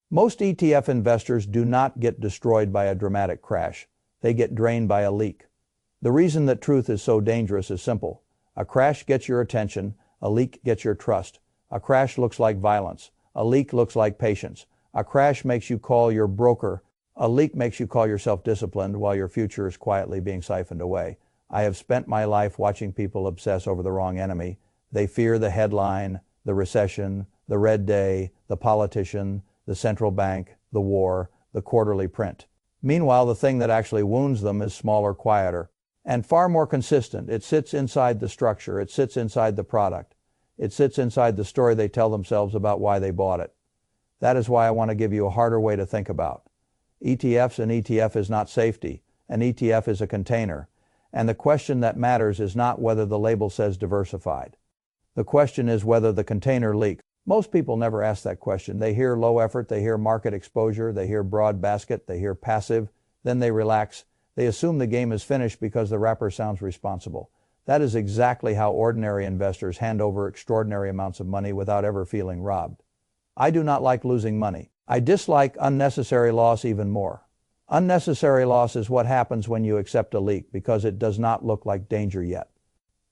Most ETF investors do not get destroyed by a dramatic crash. They get drained by a leak. The reason that truth is so dangerous is simple. A crash gets your attention, a leak gets your trust. A crash looks like violence. A leak looks like patience. A crash makes you call your broker. A leak makes you call yourself disciplined while your future is quietly being siphoned away. I have spent my life watching people obsess over the wrong enemy. They fear the headline, the recession, the red day, the politician, the central bank, the war, the quarterly print. Meanwhile, the thing that actually wounds them is smaller, quieter, and far more consistent. It sits inside the structure. It sits inside the product. It sits inside the story they tell themselves about why they bought it. That is why I want to give you a harder way to think about. ETFs, an ETF is not safety. An ETF is a container. And the question that matters is not whether the label says diversified. The question is whether the container leaks. Most people never ask that question. They hear low effort, they hear market exposure, they hear broad basket, they hear passive, then they relax. They assume the game is finished because the wrapper sounds responsible. That is exactly how ordinary investors hand over extraordinary amounts of money without ever feeling robbed. I do not like losing money. I dislike unnecessary loss even more. Unnecessary loss is what happens when you accept a leak because it does not look like danger yet.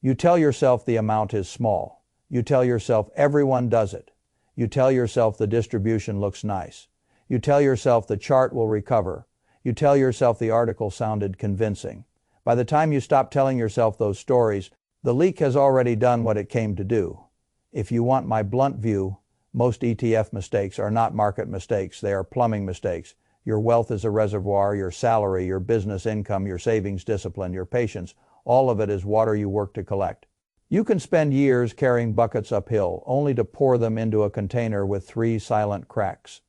You tell yourself the amount is small. You tell yourself everyone does it. You tell yourself the distribution looks nice. You tell yourself the chart will recover. You tell yourself the article sounded convincing. By the time you stop telling yourself those stories, the leak has already done what it came to do. If you want my blunt view, most ETF mistakes are not market mistakes. They are plumbing mistakes. Your wealth is a reservoir, your salary, your business income, your savings discipline, your patience, all of it is water you work to collect. You can spend years carrying buckets uphill, only to pour them into a container with 3 silent cracks.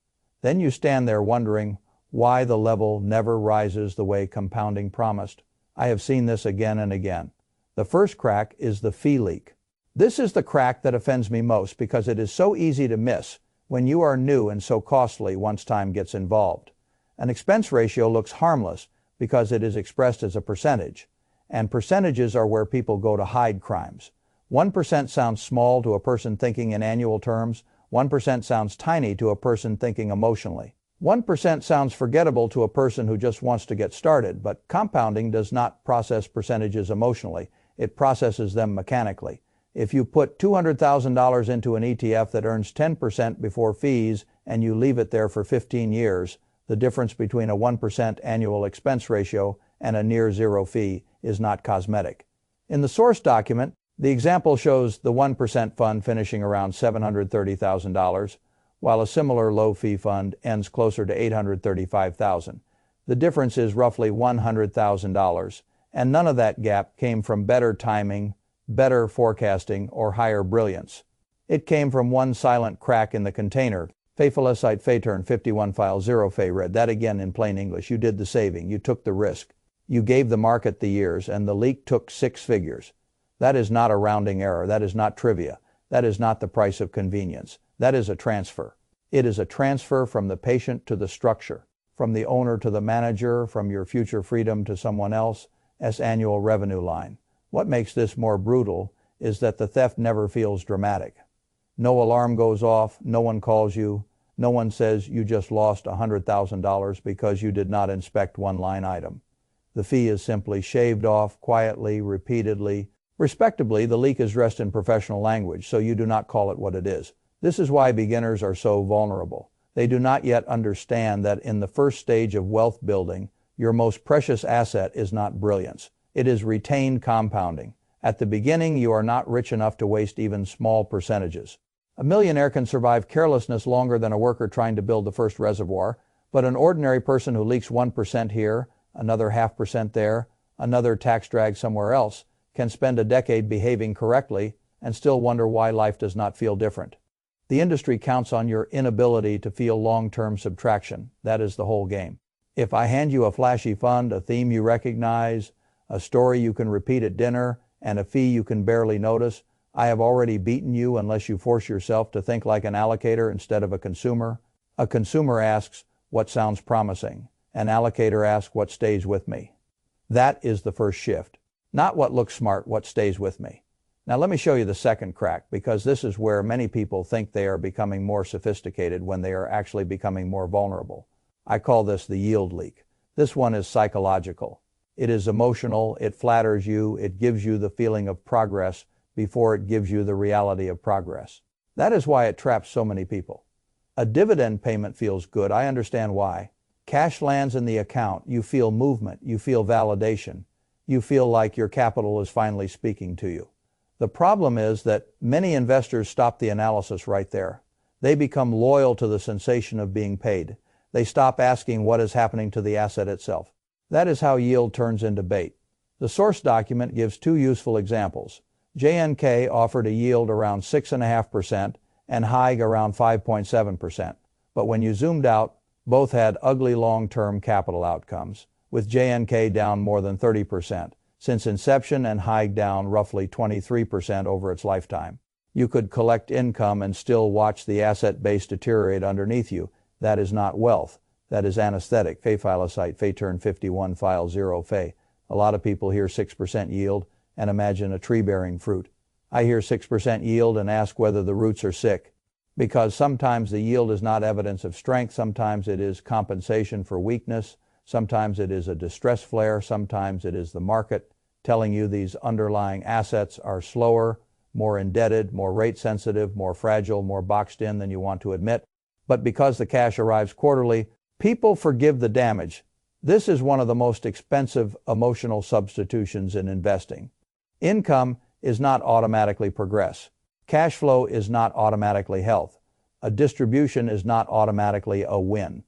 Then you stand there wondering why the level never rises the way compounding promised. I have seen this again and again. The first crack is the fee leak. This is the crack that offends me most because it is so easy to miss when you are new and so costly once time gets involved. An expense ratio looks harmless because it is expressed as a percentage, and percentages are where people go to hide crimes. 1% sounds small to a person thinking in annual terms. 1% sounds tiny to a person thinking emotionally. 1% sounds forgettable to a person who just wants to get started, but compounding does not process percentages emotionally. It processes them mechanically. If you put $200,000 into an ETF that earns 10% before fees and you leave it there for 15 years, the difference between a 1% annual expense ratio and a near zero fee is not cosmetic. In the source document, the example shows the 1% fund finishing around $730,000, while a similar low-fee fund ends closer to $835,000. The difference is roughly $100,000, and none of that gap came from better timing, better forecasting, or higher brilliance. It came from one silent crack in the container. Fayfalecite Fayturn 51 file 0 Fay read that again in plain English. You did the saving, you took the risk. You gave the market the years, and the leak took 6 figures. That is not a rounding error. That is not trivia. That is not the price of convenience. That is a transfer. It is a transfer from the patient to the structure, from the owner to the manager, from your future freedom to someone else's annual revenue line. What makes this more brutal is that the theft never feels dramatic. No alarm goes off, no one calls you, no one says you just lost $100,000 because you did not inspect one line item. The fee is simply shaved off quietly, repeatedly. Respectably, the leak is dressed in professional language, so you do not call it what it is. This is why beginners are so vulnerable. They do not yet understand that in the first stage of wealth building, your most precious asset is not brilliance. It is retained compounding. At the beginning, you are not rich enough to waste even small percentages. A millionaire can survive carelessness longer than a worker trying to build the first reservoir, but an ordinary person who leaks 1% here, another 0.5% there, another tax drag somewhere else, can spend a decade behaving correctly and still wonder why life does not feel different. The industry counts on your inability to feel long-term subtraction. That is the whole game. If I hand you a flashy fund, a theme you recognize, a story you can repeat at dinner, and a fee you can barely notice, I have already beaten you unless you force yourself to think like an allocator instead of a consumer. A consumer asks, what sounds promising? An allocator asks, what stays with me? That is the first shift. Not what looks smart, what stays with me. Now let me show you the second crack, because this is where many people think they are becoming more sophisticated when they are actually becoming more vulnerable. I call this the yield leak. This one is psychological. It is emotional, it flatters you, it gives you the feeling of progress before it gives you the reality of progress. That is why it traps so many people. A dividend payment feels good, I understand why. Cash lands in the account, you feel movement, you feel validation, you feel like your capital is finally speaking to you. The problem is that many investors stop the analysis right there. They become loyal to the sensation of being paid. They stop asking what is happening to the asset itself. That is how yield turns into bait. The source document gives two useful examples. JNK offered a yield around 6.5% and HIG around 5.7%. But when you zoomed out, both had ugly long-term capital outcomes, with JNK down more than 30% since inception and HIG down roughly 23% over its lifetime. You could collect income and still watch the asset base deteriorate underneath you. That is not wealth. That is anesthetic. Phaephilosite, Phaeturn 51, file 0, Phay. A lot of people hear 6% yield and imagine a tree bearing fruit. I hear 6% yield and ask whether the roots are sick. Because sometimes the yield is not evidence of strength, sometimes it is compensation for weakness, sometimes it is a distress flare, sometimes it is the market telling you these underlying assets are slower, more indebted, more rate sensitive, more fragile, more boxed in than you want to admit. But because the cash arrives quarterly, people forgive the damage. This is one of the most expensive emotional substitutions in investing. Income is not automatically progress. Cash flow is not automatically health. A distribution is not automatically a win.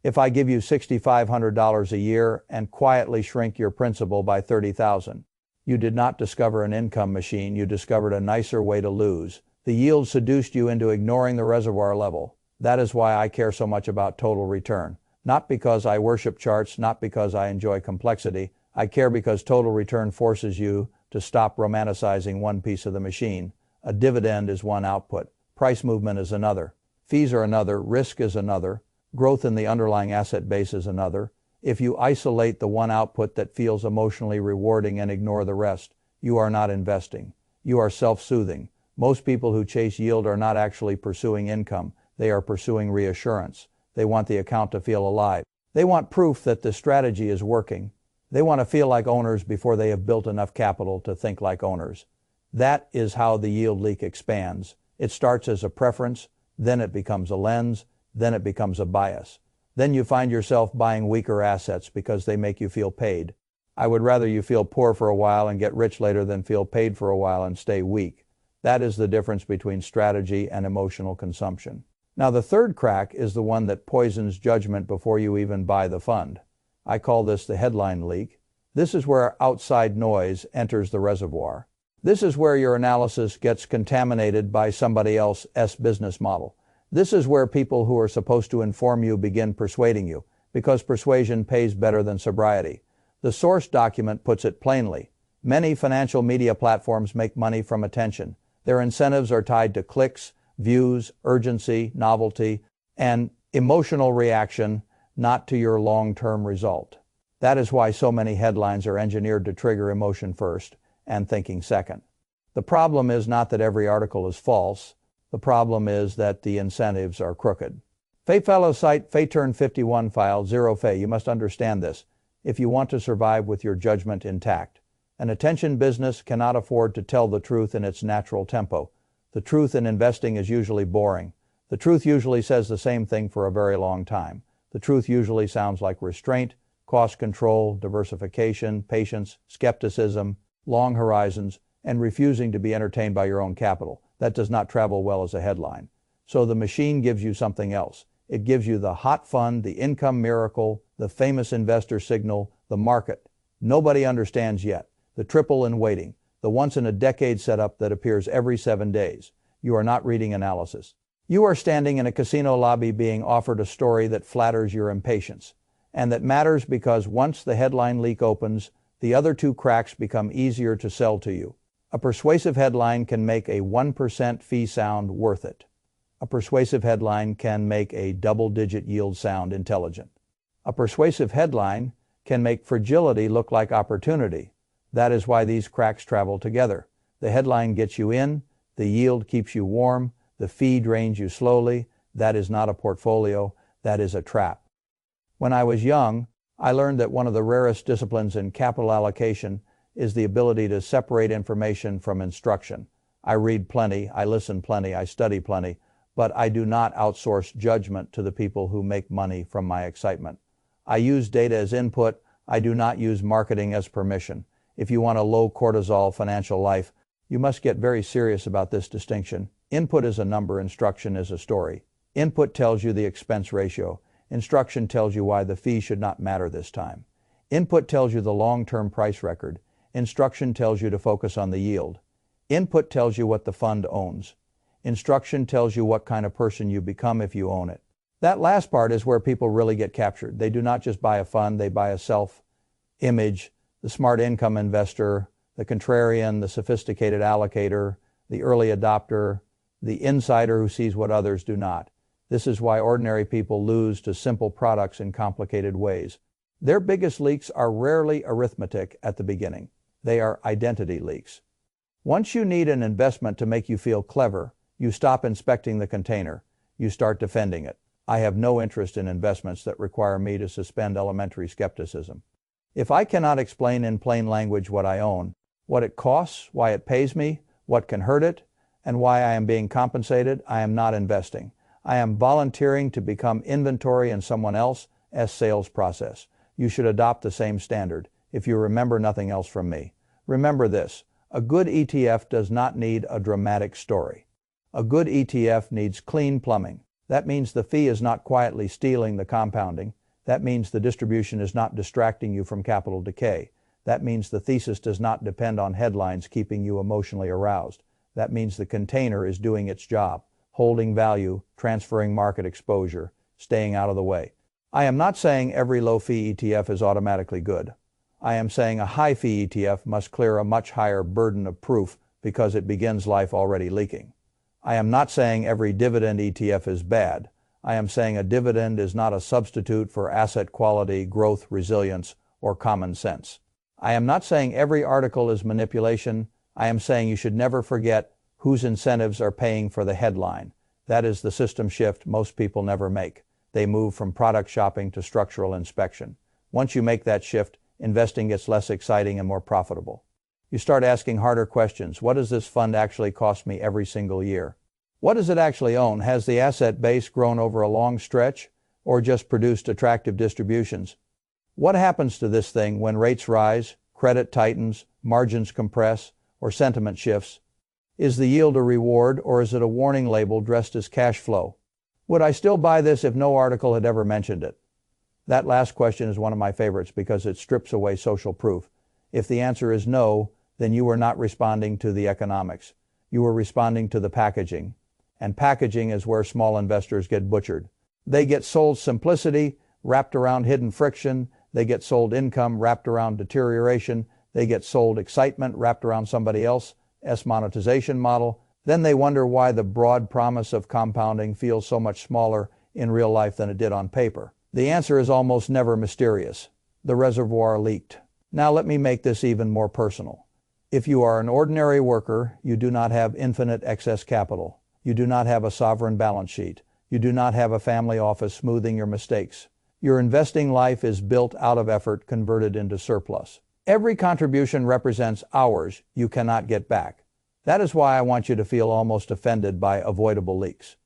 If I give you $6,500 a year and quietly shrink your principal by $30,000, you did not discover an income machine, you discovered a nicer way to lose. The yield seduced you into ignoring the reservoir level. That is why I care so much about total return. Not because I worship charts, not because I enjoy complexity. I care because total return forces you to stop romanticizing one piece of the machine. A dividend is one output. Price movement is another. Fees are another. Risk is another. Growth in the underlying asset base is another. If you isolate the one output that feels emotionally rewarding and ignore the rest, you are not investing. You are self-soothing. Most people who chase yield are not actually pursuing income. They are pursuing reassurance. They want the account to feel alive. They want proof that the strategy is working. They want to feel like owners before they have built enough capital to think like owners. That is how the yield leak expands. It starts as a preference, then it becomes a lens, then it becomes a bias. Then you find yourself buying weaker assets because they make you feel paid. I would rather you feel poor for a while and get rich later than feel paid for a while and stay weak. That is the difference between strategy and emotional consumption. Now the third crack is the one that poisons judgment before you even buy the fund. I call this the headline leak. This is where outside noise enters the reservoir. This is where your analysis gets contaminated by somebody else's business model. This is where people who are supposed to inform you begin persuading you, because persuasion pays better than sobriety. The source document puts it plainly. Many financial media platforms make money from attention. Their incentives are tied to clicks, views, urgency, novelty, and emotional reaction, not to your long-term result. That is why so many headlines are engineered to trigger emotion first and thinking second. The problem is not that every article is false. The problem is that the incentives are crooked. Phaephilosite, Phaeturn 51, file 0, Phay. You must understand this if you want to survive with your judgment intact. An attention business cannot afford to tell the truth in its natural tempo. The truth in investing is usually boring. The truth usually says the same thing for a very long time. The truth usually sounds like restraint, cost control, diversification, patience, skepticism, long horizons, and refusing to be entertained by your own capital. That does not travel well as a headline. So the machine gives you something else. It gives you the hot fund, the income miracle, the famous investor signal, the market. Nobody understands yet. The triple in waiting. The once-in-a-decade setup that appears every 7 days. You are not reading analysis. You are standing in a casino lobby being offered a story that flatters your impatience. And that matters because once the headline leak opens, the other two cracks become easier to sell to you. A persuasive headline can make a 1% fee sound worth it. A persuasive headline can make a double-digit yield sound intelligent. A persuasive headline can make fragility look like opportunity. That is why these cracks travel together. The headline gets you in, the yield keeps you warm, the fee drains you slowly. That is not a portfolio, that is a trap. When I was young, I learned that one of the rarest disciplines in capital allocation is the ability to separate information from instruction. I read plenty, I listen plenty, I study plenty, but I do not outsource judgment to the people who make money from my excitement. I use data as input, I do not use marketing as permission. If you want a low cortisol financial life, you must get very serious about this distinction. Input is a number, instruction is a story. Input tells you the expense ratio. Instruction tells you why the fee should not matter this time. Input tells you the long-term price record. Instruction tells you to focus on the yield. Input tells you what the fund owns. Instruction tells you what kind of person you become if you own it. That last part is where people really get captured. They do not just buy a fund, they buy a self-image, the smart income investor, the contrarian, the sophisticated allocator, the early adopter, the insider who sees what others do not. This is why ordinary people lose to simple products in complicated ways. Their biggest leaks are rarely arithmetic at the beginning. They are identity leaks. Once you need an investment to make you feel clever, you stop inspecting the container. You start defending it. I have no interest in investments that require me to suspend elementary skepticism. If I cannot explain in plain language what I own, what it costs, why it pays me, what can hurt it, and why I am being compensated, I am not investing. I am volunteering to become inventory in someone else's sales process. You should adopt the same standard. If you remember nothing else from me, remember this. A good ETF does not need a dramatic story. A good ETF needs clean plumbing. That means the fee is not quietly stealing the compounding. That means the distribution is not distracting you from capital decay. That means the thesis does not depend on headlines keeping you emotionally aroused. That means the container is doing its job, holding value, transferring market exposure, staying out of the way. I am not saying every low-fee ETF is automatically good. I am saying a high-fee ETF must clear a much higher burden of proof because it begins life already leaking. I am not saying every dividend ETF is bad. I am saying a dividend is not a substitute for asset quality, growth, resilience, or common sense. I am not saying every article is manipulation. I am saying you should never forget whose incentives are paying for the headline. That is the system shift most people never make. They move from product shopping to structural inspection. Once you make that shift, investing gets less exciting and more profitable. You start asking harder questions. What does this fund actually cost me every single year? What does it actually own? Has the asset base grown over a long stretch or just produced attractive distributions? What happens to this thing when rates rise, credit tightens, margins compress, or sentiment shifts? Is the yield a reward or is it a warning label dressed as cash flow? Would I still buy this if no article had ever mentioned it? That last question is one of my favorites because it strips away social proof. If the answer is no, then you are not responding to the economics. You are responding to the packaging. And packaging is where small investors get butchered. They get sold simplicity wrapped around hidden friction. They get sold income wrapped around deterioration. They get sold excitement wrapped around somebody else's monetization model. Then they wonder why the broad promise of compounding feels so much smaller in real life than it did on paper. The answer is almost never mysterious. The reservoir leaked. Now let me make this even more personal. If you are an ordinary worker, you do not have infinite excess capital. You do not have a sovereign balance sheet. You do not have a family office smoothing your mistakes. Your investing life is built out of effort converted into surplus. Every contribution represents hours you cannot get back. That is why I want you to feel almost offended by avoidable leaks.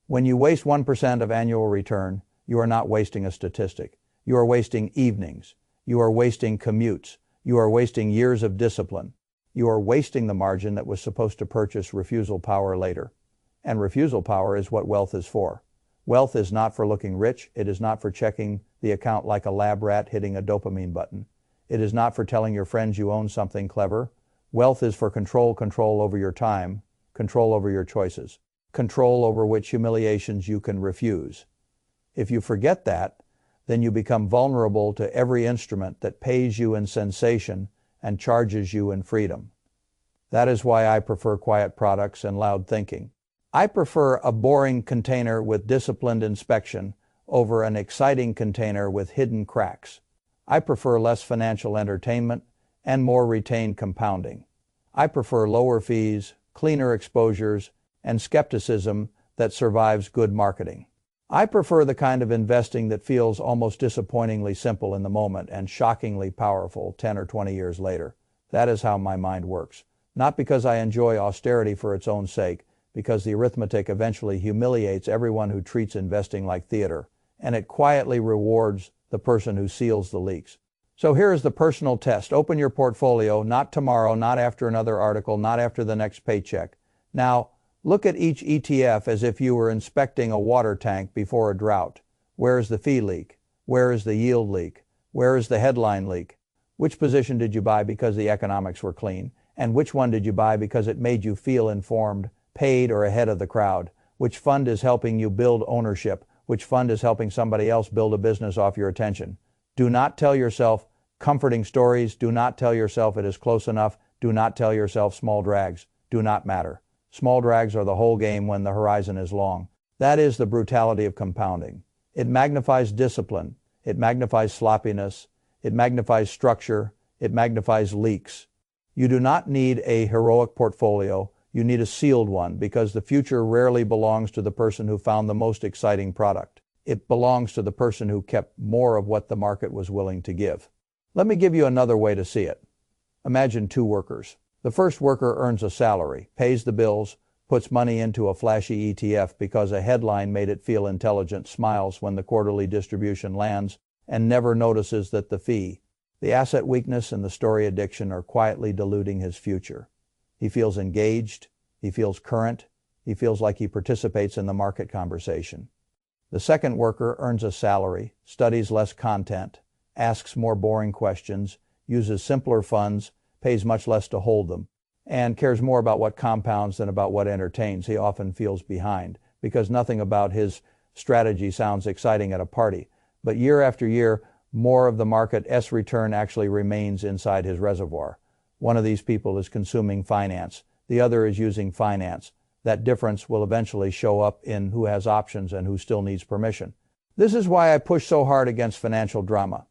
When you waste 1% of annual return, you are not wasting a statistic. You are wasting evenings. You are wasting commutes. You are wasting years of discipline. You are wasting the margin that was supposed to purchase refusal power later. And refusal power is what wealth is for. Wealth is not for looking rich. It is not for checking the account like a lab rat hitting a dopamine button. It is not for telling your friends you own something clever. Wealth is for control over your time, control over your choices, control over which humiliations you can refuse. If you forget that, then you become vulnerable to every instrument that pays you in sensation and charges you in freedom. That is why I prefer quiet products and loud thinking. I prefer a boring container with disciplined inspection over an exciting container with hidden cracks. I prefer less financial entertainment and more retained compounding. I prefer lower fees, cleaner exposures, and skepticism that survives good marketing. I prefer the kind of investing that feels almost disappointingly simple in the moment and shockingly powerful 10 or 20 years later. That is how my mind works. Not because I enjoy austerity for its own sake, because the arithmetic eventually humiliates everyone who treats investing like theater, and it quietly rewards the person who seals the leaks. So here is the personal test. Open your portfolio, not tomorrow, not after another article, not after the next paycheck. Now, look at each ETF as if you were inspecting a water tank before a drought. Where is the fee leak? Where is the yield leak? Where is the headline leak? Which position did you buy because the economics were clean? And which one did you buy because it made you feel informed, paid, or ahead of the crowd? Which fund is helping you build ownership? Which fund is helping somebody else build a business off your attention? Do not tell yourself comforting stories. Do not tell yourself it is close enough. Do not tell yourself small drags do not matter. Small drags are the whole game when the horizon is long. That is the brutality of compounding. It magnifies discipline. It magnifies sloppiness. It magnifies structure. It magnifies leaks. You do not need a heroic portfolio. You need a sealed one, because the future rarely belongs to the person who found the most exciting product. It belongs to the person who kept more of what the market was willing to give. Let me give you another way to see it. Imagine two workers. The first worker earns a salary, pays the bills, puts money into a flashy ETF because a headline made it feel intelligent, smiles when the quarterly distribution lands, and never notices that the fee, the asset weakness, and the story addiction are quietly diluting his future. He feels engaged, he feels current, he feels like he participates in the market conversation. The second worker earns a salary, studies less content, asks more boring questions, uses simpler funds, pays much less to hold them, and cares more about what compounds than about what entertains. He often feels behind because nothing about his strategy sounds exciting at a party. But year after year, more of the market's return actually remains inside his reservoir. One of these people is consuming finance. The other is using finance. That difference will eventually show up in who has options and who still needs permission. This is why I push so hard against financial drama.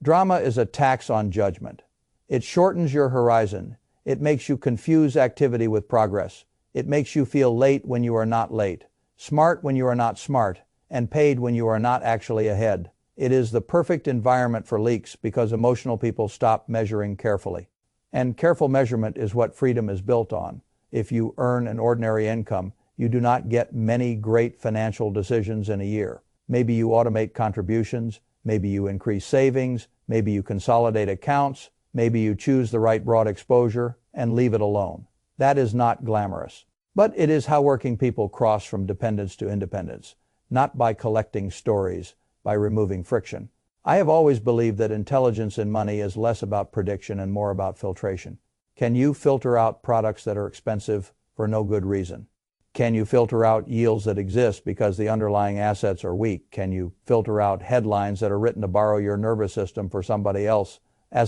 Drama is a tax on judgment. It shortens your horizon. It makes you confuse activity with progress. It makes you feel late when you are not late, smart when you are not smart, and paid when you are not actually ahead. It is the perfect environment for leaks because emotional people stop measuring carefully. And careful measurement is what freedom is built on. If you earn an ordinary income, you do not get many great financial decisions in a year. Maybe you automate contributions, maybe you increase savings, maybe you consolidate accounts, maybe you choose the right broad exposure and leave it alone. That is not glamorous. But it is how working people cross from dependence to independence, not by collecting stories, by removing friction. I have always believed that intelligence in money is less about prediction and more about filtration. Can you filter out products that are expensive for no good reason? Can you filter out yields that exist because the underlying assets are weak? Can you filter out headlines that are written to borrow your nervous system for somebody else's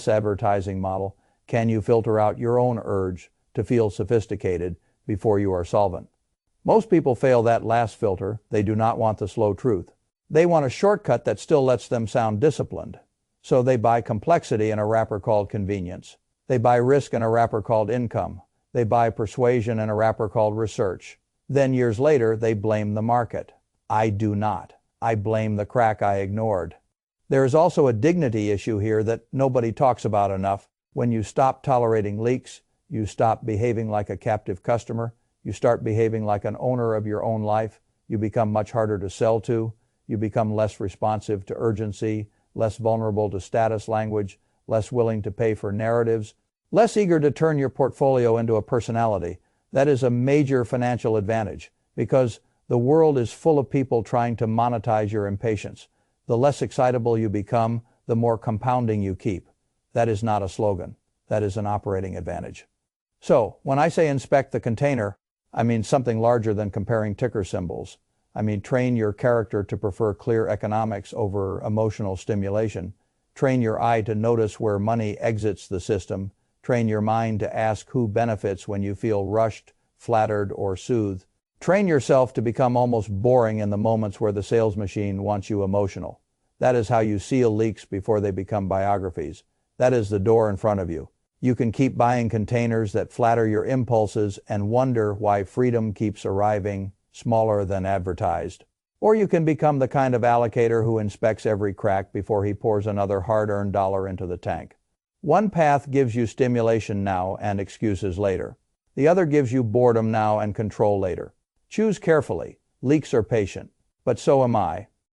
advertising model? Can you filter out your own urge to feel sophisticated before you are solvent? Most people fail that last filter. They do not want the slow truth. They want a shortcut that still lets them sound disciplined. So they buy complexity in a wrapper called convenience. They buy risk in a wrapper called income. They buy persuasion in a wrapper called research. Then years later, they blame the market. I do not. I blame the crack I ignored. There is also a dignity issue here that nobody talks about enough. When you stop tolerating leaks, you stop behaving like a captive customer, you start behaving like an owner of your own life, you become much harder to sell to, you become less responsive to urgency, less vulnerable to status language, less willing to pay for narratives, less eager to turn your portfolio into a personality. That is a major financial advantage because the world is full of people trying to monetize your impatience. The less excitable you become, the more compounding you keep. That is not a slogan. That is an operating advantage. So, when I say inspect the container, I mean something larger than comparing ticker symbols. I mean train your character to prefer clear economics over emotional stimulation. Train your eye to notice where money exits the system. Train your mind to ask who benefits when you feel rushed, flattered, or soothed. Train yourself to become almost boring in the moments where the sales machine wants you emotional. That is how you seal leaks before they become biographies. That is the door in front of you. You can keep buying containers that flatter your impulses and wonder why freedom keeps arriving smaller than advertised. Or you can become the kind of allocator who inspects every crack before he pours another hard-earned dollar into the tank. One path gives you stimulation now and excuses later. The other gives you boredom now and control later. Choose carefully. Leaks are patient, but so am I.